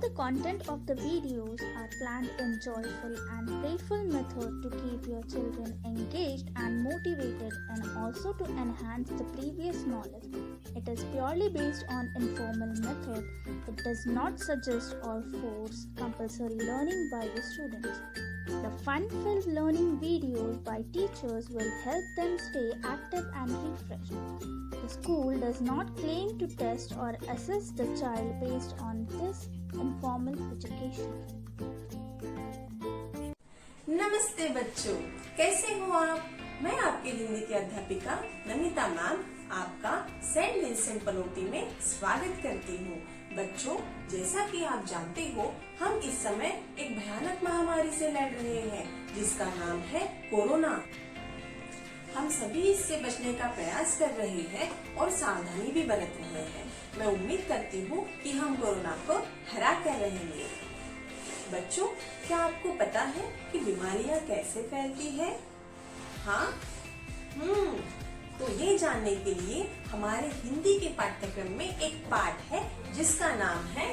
the content of the videos are planned in joyful and playful method to keep your children engaged and motivated and also to enhance the previous knowledge. It is purely based on informal method. It does not suggest or force compulsory learning by the students. The fun-filled learning videos by teachers will help them stay active and refreshed. The school does not claim to test or assess the child based on this informal education. नमस्ते बच्चों, कैसे हो आप? मैं आपकी हिंदी की अध्यापिका Namita ma'am आपका सेंट विंसेंट पनोटी में स्वागत करती हूँ। बच्चों, जैसा कि आप जानते हो, हम इस समय एक भयानक महामारी से लड़ रहे हैं जिसका नाम है कोरोना। हम सभी इससे बचने का प्रयास कर रहे हैं और सावधानी भी बरत रहे हैं। मैं उम्मीद करती हूँ कि हम कोरोना को हरा कर रहेंगे। बच्चों, क्या आपको पता है कि बीमारियां कैसे फैलती है? हाँ, तो ये जानने के लिए हमारे हिंदी के पाठ्यक्रम में एक पाठ है जिसका नाम है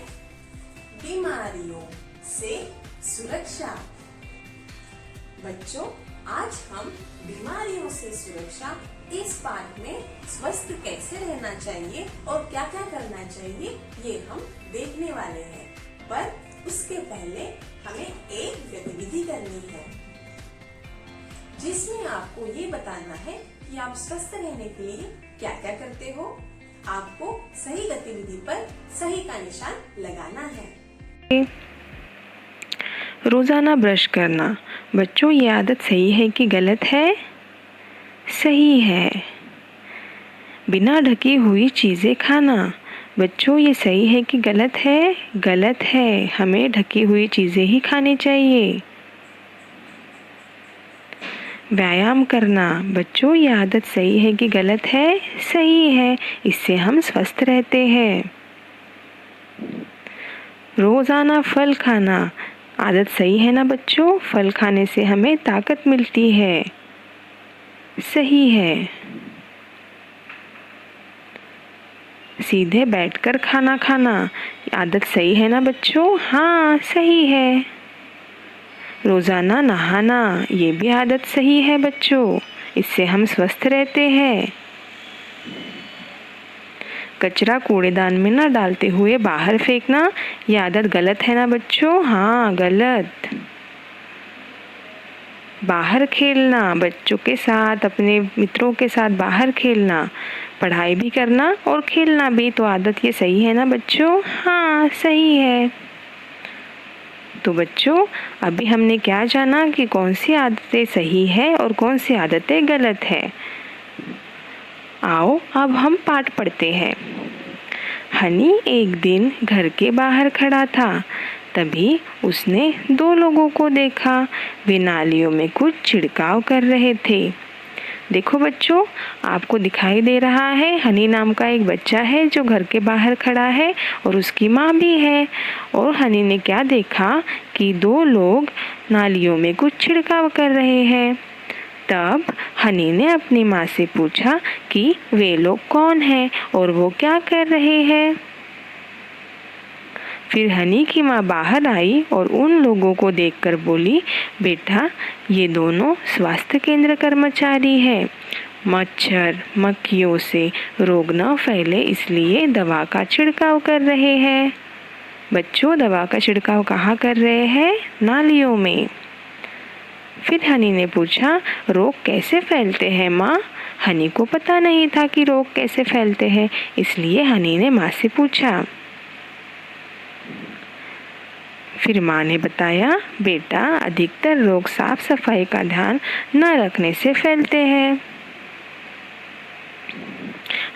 बीमारियों से सुरक्षा। बच्चों, आज हम बीमारियों से सुरक्षा इस पाठ में स्वस्थ कैसे रहना चाहिए और क्या क्या करना चाहिए ये हम देखने वाले हैं। पर उसके पहले हमें एक गतिविधि करनी है जिसमें आपको ये बताना है कि आप स्वस्थ रहने के लिए क्या क्या करते हो। आपको सही गतिविधि पर सही का निशान लगाना है। रोजाना ब्रश करना। बच्चों, ये आदत सही है कि गलत है? सही है। बिना ढकी हुई चीजें खाना। बच्चों, ये सही है कि गलत है? गलत है। हमें ढकी हुई चीजें ही खानी चाहिए। व्यायाम करना। बच्चों, ये आदत सही है कि गलत है? सही है। इससे हम स्वस्थ रहते हैं। रोजाना फल खाना। आदत सही है ना बच्चों? फल खाने से हमें ताकत मिलती है। सही है। सीधे बैठकर खाना खाना। आदत सही है ना बच्चों? हाँ, सही है। रोजाना नहाना, ये भी आदत सही है बच्चों। इससे हम स्वस्थ रहते हैं। कचरा कूड़ेदान में न डालते हुए बाहर फेंकना, ये आदत गलत है ना बच्चों? हाँ, गलत। बाहर खेलना, बच्चों के साथ, अपने मित्रों के साथ बाहर खेलना, पढ़ाई भी करना और खेलना भी, तो आदत ये सही है ना बच्चों? हाँ, सही है। तो बच्चों, अभी हमने क्या जाना कि कौन सी आदतें सही है और कौन सी आदतें गलत है। आओ अब हम पाठ पढ़ते हैं। हनी एक दिन घर के बाहर खड़ा था। तभी उसने दो लोगों को देखा। वे नालियों में कुछ छिड़काव कर रहे थे। देखो बच्चों, आपको दिखाई दे रहा है हनी नाम का एक बच्चा है जो घर के बाहर खड़ा है और उसकी माँ भी है। और हनी ने क्या देखा कि दो लोग नालियों में कुछ छिड़काव कर रहे हैं। तब हनी ने अपनी माँ से पूछा कि वे लोग कौन हैं और वो क्या कर रहे हैं। फिर हनी की माँ बाहर आई और उन लोगों को देखकर बोली, बेटा, ये दोनों स्वास्थ्य केंद्र कर्मचारी हैं। मच्छर मक्खियों से रोग न फैले इसलिए दवा का छिड़काव कर रहे हैं। बच्चों, दवा का छिड़काव कहाँ कर रहे हैं? नालियों में। फिर हनी ने पूछा, रोग कैसे फैलते हैं माँ? हनी को पता नहीं था कि रोग कैसे फैलते हैं, इसलिए हनी ने माँ से पूछा। फिर माँ ने बताया, बेटा, अधिकतर रोग साफ सफाई का ध्यान न रखने से फैलते हैं।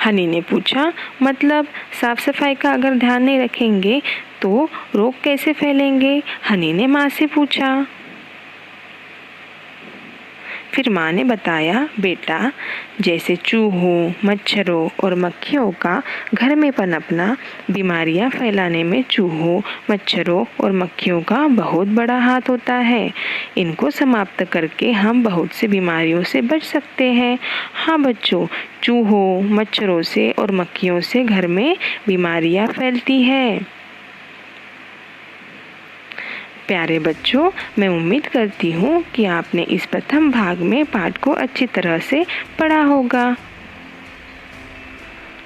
हनी ने पूछा, मतलब साफ सफाई का अगर ध्यान नहीं रखेंगे तो रोग कैसे फैलेंगे? हनी ने माँ से पूछा। फिर माँ ने बताया, बेटा, जैसे चूहों, मच्छरों और मक्खियों का घर में पनपना, बीमारियाँ फैलाने में चूहों, मच्छरों और मक्खियों का बहुत बड़ा हाथ होता है। इनको समाप्त करके हम बहुत सी बीमारियों से बच सकते हैं। हाँ बच्चों, चूहों, मच्छरों से और मक्खियों से घर में बीमारियाँ फैलती हैं। प्यारे बच्चों, मैं उम्मीद करती हूँ कि आपने इस प्रथम भाग में पाठ को अच्छी तरह से पढ़ा होगा।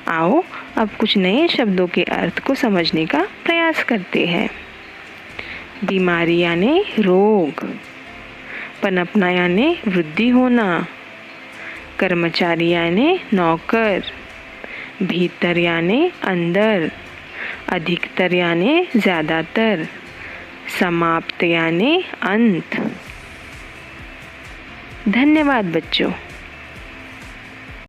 आओ अब कुछ नए शब्दों के अर्थ को समझने का प्रयास करते हैं। बीमारी यानी रोग, पनपना यानी वृद्धि होना, कर्मचारी यानी नौकर, भीतर यानी अंदर, अधिकतर यानी ज़्यादातर, समाप्त यानी अंत। धन्यवाद बच्चों।